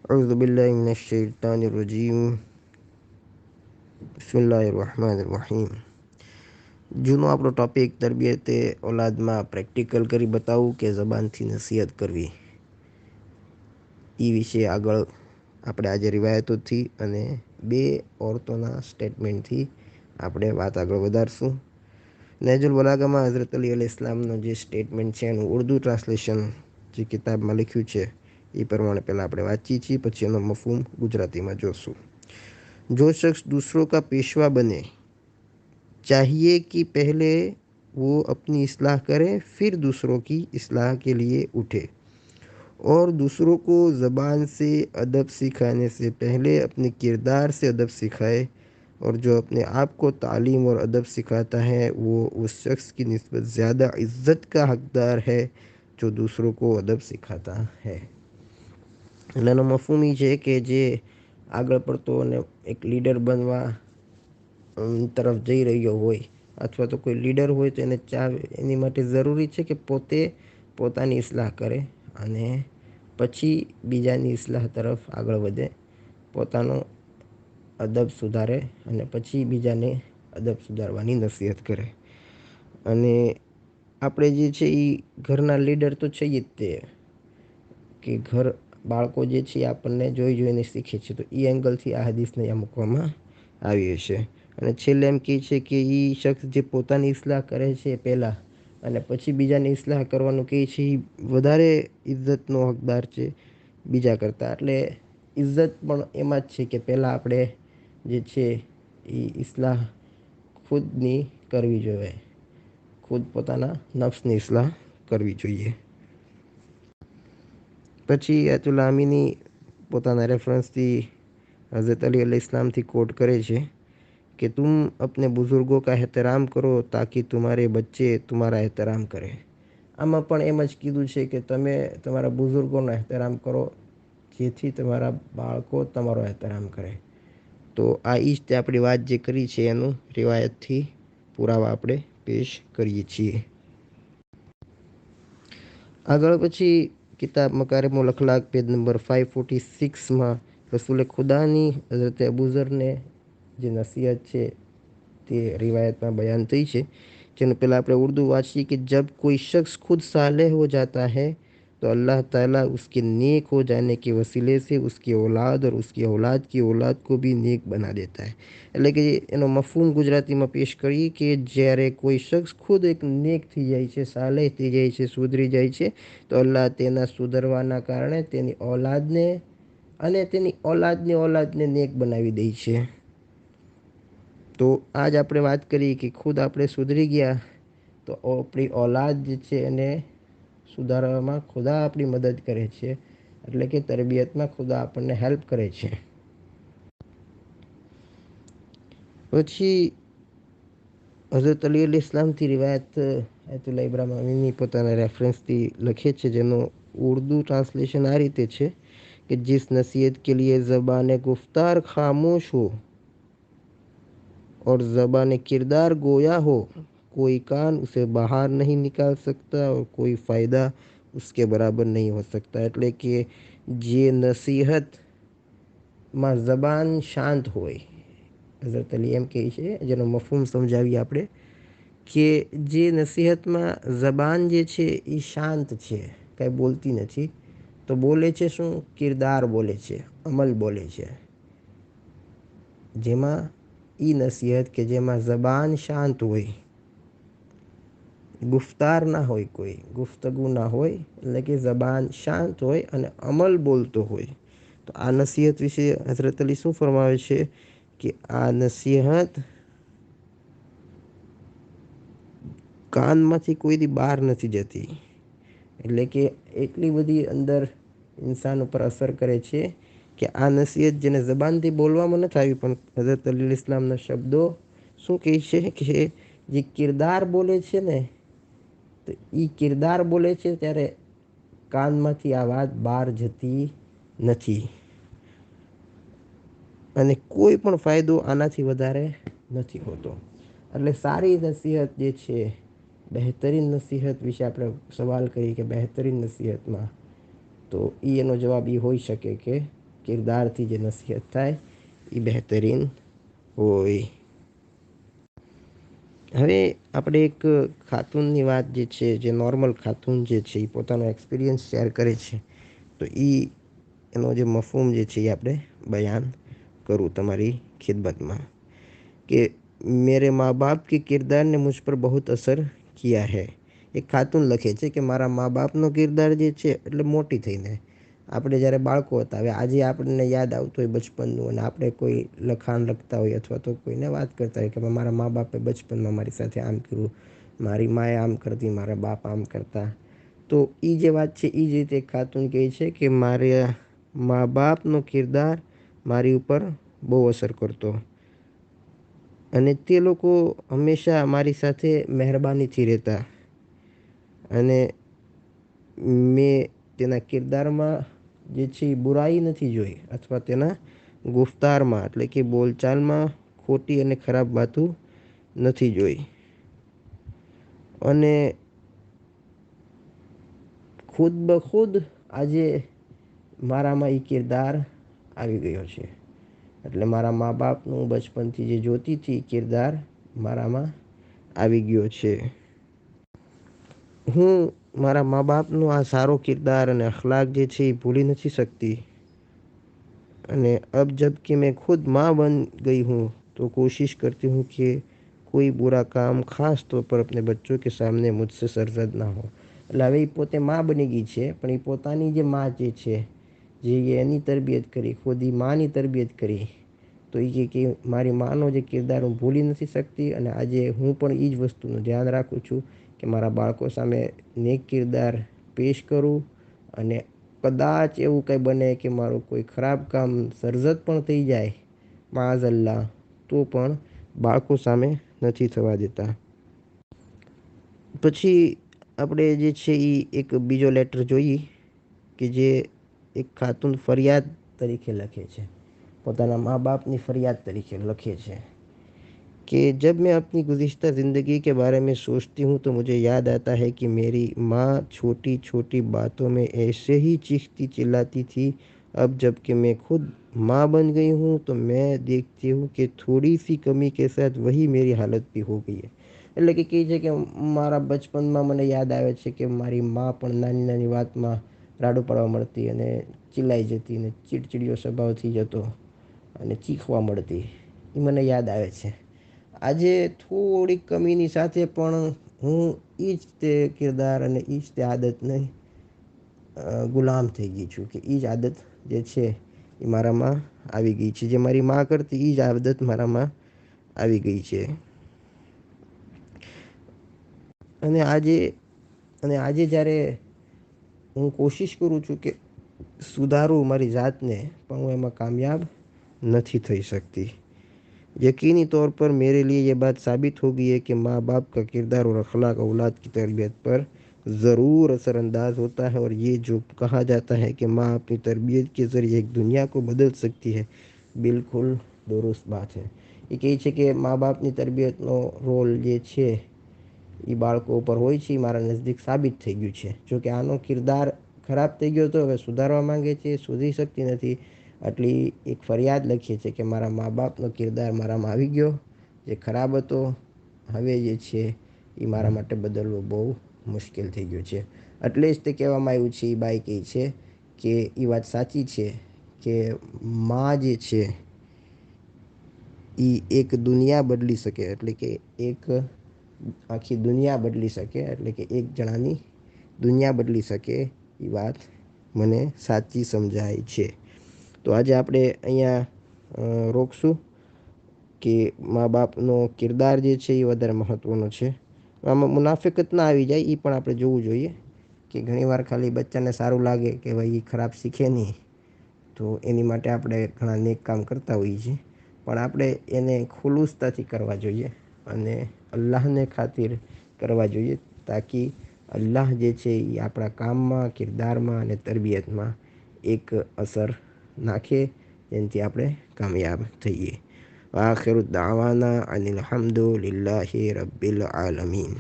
أعوذ بالله من الشيطان الرجيم بسم الله الرحمن الرحيم. જૂનો આપણો topic તરબિયતે ઓલાદમાં practical કરી બતાવવું કે જબાનથી નસીહત કરવી, એ વિશે આગળ આપણે આજે રિવાયતોથી અને બે ઓરતોના સ્ટેટમેન્ટથી આપણે વાત આગળ વધારશું. નહેજુલ બલાગામાં હઝરત અલી અલ ઇસ્લામનો જે સ્ટેટમેન્ટ છે એનું ઉર્દુ ટ્રાન્સલેશન જે કિતાબમાં લખ્યું છે એ પ્રમાણે પહેલાં આપણે વાંચીએ છીએ, પછી એનો મફહૂમ ગુજરાતીમાં જોશું. जो शख्स दूसरों का पेशवा बने, चाहिए कि पहले वो अपनी इस्लाह करे, फिर दूसरों की इस्लाह के लिए उठे, और दूसरों को ज़बान से अदब सिखाने से पहले अपने किरदार से अदब सिखाए, और जो अपने आप को तालीम और अदब सिखाता है वो उस शख्स की निस्बत ज़्यादा इज़्ज़त का हकदार है जो दूसरों को अदब सिखाता है. એટલે એનો મફહૂમ એ છે કે જે આગળ પડતો અને એક લીડર બનવા તરફ જઈ રહ્યો હોય, અથવા તો કોઈ લીડર હોય તો એને એની માટે જરૂરી છે કે પોતે પોતાની ઇસ્લાહ કરે અને પછી બીજાની ઇસ્લાહ તરફ આગળ વધે, પોતાનો અદબ સુધારે અને પછી બીજાને અદબ સુધારવાની નસીહત કરે. અને આપણે જે છે એ ઘરના લીડર તો છે જ તે, કે ઘર બાળકો જે છે આપણને જોઈ જોઈને શીખે છે, તો એ એંગલથી આ હદીસને અહીંયા મૂકવામાં આવી છે. અને છેલ્લે એમ કહે છે કે એ શખ્સ જે પોતાની ઇસ્લાહ કરે છે પહેલાં અને પછી બીજાની ઇસ્લાહ કરવાનું કહે છે, એ વધારે ઇજ્જતનો હકદાર છે બીજા કરતાં. એટલે ઇજ્જત પણ એમાં જ છે કે પહેલાં આપણે જે છે એ ઇસ્લાહ ખુદની કરવી જોઈએ, ખુદ પોતાના નફ્સની ઇસ્લાહ કરવી જોઈએ. પછી અયતુલ્લા અમીની પોતાના રેફરન્સથી हज़रत अली अलैहि इस्लाम थी कोट करे छे कि तुम अपने बुज़ुर्गों का एहतराम करो ताकि तुम्हारे बच्चे तुम्हारा एहतराम करें. આમાં પણ એમ જ કીધું છે કે તમે તમારા બુઝુર્ગોનો એહતરામ કરો જેથી તમારા બાળકો તમારો એહતરામ કરે. તો આ જ તે આપણી વાત જે કરી છે એનું રિવાયતથી પુરાવા આપણે પેશ કરીએ છીએ. આગળ પછી કિતાબ મકારિમુલ અખલાક પેજ નંબર 546માં રસૂલે ખુદાની હઝરત અબૂઝરને જે નસીહત છે તે रिवायत में बयान થઈ છે, જેનું પહેલાં આપણે ઉર્દू વાંચીએ कि जब कोई शख्स खुद सालेह हो जाता है तो अल्लाह ताला उसके नेक हो जाने के वसीले से उसकी औलाद और उसकी औलाद की औलाद को भी नेक बना देता है. એટલે કે એનો મફહૂમ ગુજરાતીમાં પેશ કરીએ કે જ્યારે કોઈ શખ્સ ખુદ એક નેક થઈ જાય છે, સાલેહ થઈ જાય છે, સુધરી જાય છે, તો અલ્લાહ તેના સુધરવાના કારણે તેની औलादને અને તેની औलादને નેક બનાવી દે છે. તો આજ આપણે વાત કરી કે ખુદ આપણે સુધરી ગયા તો આપણી औलाद જે છે એને સુધારવામાં ખુદા આપણી મદદ કરે છે, એટલે કે તરબિયતમાં ખુદા આપણને હેલ્પ કરે છે. પછી હઝરત અલી અલ ઇસ્લામથી રિવાયત અયતુલ્લા ઇબ્રાહિમ અમીની પોતાના રેફરન્સથી લખે છે, જેનું ઉર્દू ट्रांसलेशन આ રીતે છે कि जिस नसीहत के लिए ज़बान गुफ्तार खामोश हो और ज़बान किरदार गोया हो, कोई कान उसे बाहर नहीं निकाल सकता और कोई फ़ायदा उसके बराबर नहीं हो सकता. એટલે કે જે નસીહતમાં ज़बान શાંત હોય, હઝરત અલી એમ કહે છે, જેનો મફહૂમ સમજાવીએ આપણે કે જે નસીહતમાં ज़बान જે છે એ શાંત છે, કાંઈ બોલતી નથી, તો બોલે છે શું? કિરદાર બોલે છે, અમલ બોલે છે. જેમાં એ નસીહત કે જેમાં ज़बान શાંત હોય, ગુફ્તાર ના હોય, કોઈ ગુફ્તગુ ના હોય, એટલે કે ज़बान શાંત હોય અને અમલ બોલતો હોય, તો આ નસીહત વિશે હઝરત અલી શું ફરમાવે છે કે આ નસીહત કાનમાંથી કોઈ દી બહાર નથી જતી. એટલે કે એટલી બધી અંદર ઇન્સાન ઉપર અસર કરે છે કે આ નસીહત જેને ज़बानથી બોલવામાં નથી આવી, પણ હઝરત અલી ઇસ્લામના શબ્દો શું કહે છે કે જે કિરદાર બોલે છે ને, તો એ કિરદાર બોલે છે ત્યારે કાનમાંથી આ વાત બહાર જતી નથી અને કોઈ પણ ફાયદો આનાથી વધારે નથી હોતો. એટલે સારી નસીહત જે છે, બહેતરીન નસીહત વિશે આપણે સવાલ કરીએ કે બહેતરીન નસીહતમાં, તો એનો જવાબ એ હોઈ શકે કે કિરદારથી જે નસીહત થાય એ બહેતરીન હોય. હવે આપણે એક ખાતુનની વાત જે છે, જે નોર્મલ ખાતુન જે છે એ પોતાનો એક્સપિરિયન્સ શેર કરે છે, તો એનો જે મફહૂમ જે છે એ આપણે બયાન કરું તમારી ખિદમતમાં કે મેરે માँ बाप के किरदार ने मुझ पर बहुत असर किया है. એક ખાતુન લખે છે કે મારા મા બાપનો કિરદાર જે છે, એટલે મોટી થઈને આપણે જ્યારે બાળકો હતા, હવે આજે આપણને યાદ આવતું હોય બચપનનું, અને આપણે કોઈ લખાણ લખતા હોય અથવા તો કોઈને વાત કરતા હોય કે મારા મા બાપે બચપનમાં મારી સાથે આમ કર્યું, મારી માએ આમ કરતી, મારા બાપ આમ કરતા. તો એ જે વાત છે એ જ રીતે ખાતુન કહે છે કે મારા મા બાપનો કિરદાર મારી ઉપર બહુ અસર કરતો, અને તે લોકો હંમેશા મારી સાથે મહેરબાનીથી રહેતા, અને મેં તેના કિરદારમાં જે છે એ બુરાઈ નથી જોઈ, અથવા તેના ગુફ્તારમાં એટલે કે બોલચાલમાં ખોટી અને ખરાબ વાતો નથી જોઈ. અને ખુદ બખુદ આજે મારામાં એ કિરદાર આવી ગયો છે. એટલે મારા મા બાપનું બચપનથી જે જોતી હતી કિરદાર મારામાં આવી ગયો છે. હું મારા મા બાપનો આ સારો કિરદાર અને અખલાક જે છે એ ભૂલી નથી सकती, અને अब जब कि मैं खुद माँ बन गई हूँ तो कोशिश करती हूँ कि कोई बुरा काम खास तौर पर अपने बच्चों के सामने मुझसे सरजद ना हो. એટલે હવે એ પોતે માં બની ગઈ છે, પણ એ પોતાની જે માં જે છે, જે એની તરબિયત કરી, ખુદ એ માની તરબિયત કરી, તો એ કે મારી માનો જે કિરદાર હું ભૂલી નથી શકતી, અને આજે હું પણ એ જ વસ્તુનું ધ્યાન રાખું છું કે મારા બાળકો સામે નેક કિરદાર પેશ કરું. અને કદાચ એવું કંઈ બને કે મારું કોઈ ખરાબ કામ સરઝદ પણ થઈ જાય માઝલ્લા, તો પણ બાળકો સામે નથી થવા દેતા. પછી આપણે જે છે એ એક બીજો લેટર જોઈએ કે જે એક ખાતુન ફરિયાદ તરીકે લખે છે, પોતાના મા બાપની ફરિયાદ તરીકે લખે છે कि जब मैं अपनी गुज़िश्ता ज़िंदगी के बारे में सोचती हूँ तो मुझे याद आता है कि मेरी माँ छोटी छोटी बातों में ऐसे ही चीखती चिल्लाती थी. अब जबकि मैं खुद माँ बन गई हूँ तो मैं देखती हूँ कि थोड़ी सी कमी के साथ वही मेरी हालत भी हो गई है. એટલે કે કહે છે કે મારા બચપનમાં મને યાદ આવે છે કે મારી માં પણ નાની નાની વાતમાં રાડું પાડવા મળતી, અને ચિલ્લાઈ જતી, અને ચીડચીડિયો સ્વભાવ થઈ જતો, અને ચીખવા મળતી. એ મને યાદ આવે છે. આજે થોડીક કમીની સાથે પણ હું એ જ તે કિરદાર અને એ જ તે આદતને ગુલામ થઈ ગઈ છું, કે એ જ આદત જે છે એ મારામાં આવી ગઈ છે. જે મારી માં કરતી એ જ આદત મારામાં આવી ગઈ છે. અને આજે જ્યારે હું કોશિશ કરું છું કે સુધારું મારી જાતને, પણ હું એમાં कामयाब नहीं થઈ सकती. यकीनी तौर पर मेरे लिए ये बात साबित हो गई है कि माँ बाप का किरदार और अखलाक औलाद की तरबियत पर ज़रूर असरअंदाज होता है. और ये जो कहा जाता है कि माँ अपनी तरबियत के ज़रिए एक दुनिया को बदल सकती है, બિલકુલ દુરુસ્ત બાત છે. એ કહે છે કે મા બાપની તરબિયતનો રોલ જે છે એ બાળકો ઉપર હોય છે, એ મારા નજદીક સાબિત થઈ ગયું છે. જોકે આનો કિરદાર ખરાબ થઈ ગયો હતો, હવે સુધારવા માંગે છે, સુધરી શકતી નથી, આટલી એક ફરિયાદ લખીએ છે કે મારા મા બાપનો કિરદાર મારામાં આવી ગયો, જે ખરાબ હતો, હવે જે છે એ મારા માટે બદલવો બહુ મુશ્કેલ થઈ ગયું છે. એટલે જ તે કહેવામાં આવ્યું છે, એ બાઈ કહે છે કે એ વાત સાચી છે કે માં જે છે એ એક દુનિયા બદલી શકે, એટલે કે એક આખી દુનિયા બદલી શકે, એટલે કે એક જણાની દુનિયા બદલી શકે. એ વાત મને સાચી સમજાય છે. તો આજે આપણે અહીંયા રોકશું કે મા બાપનો કિરદાર જે છે એ વધારે મહત્ત્વનો છે. આમાં મુનાફિકત ના આવી જાય એ પણ આપણે જોવું જોઈએ, કે ઘણીવાર ખાલી બચ્ચાને સારું લાગે કે ભાઈ એ ખરાબ શીખે નહીં, તો એની માટે આપણે ઘણા નેક કામ કરતા હોઈએ છીએ, પણ આપણે એને ખુલુસતાથી કરવા જોઈએ, અને અલ્લાહને ખાतिर કરવા જોઈએ, તાકી અલ્લાહ જે છે એ આપણા કામમાં, કિરદારમાં અને તરબિયતમાં એક અસર નાખે, જેનાથી આપણે કામયાબ થઈએ. આખિર દાવાના અનિલ હમ્દુલિલ્લાહિ રબ્બિલ આલમીન.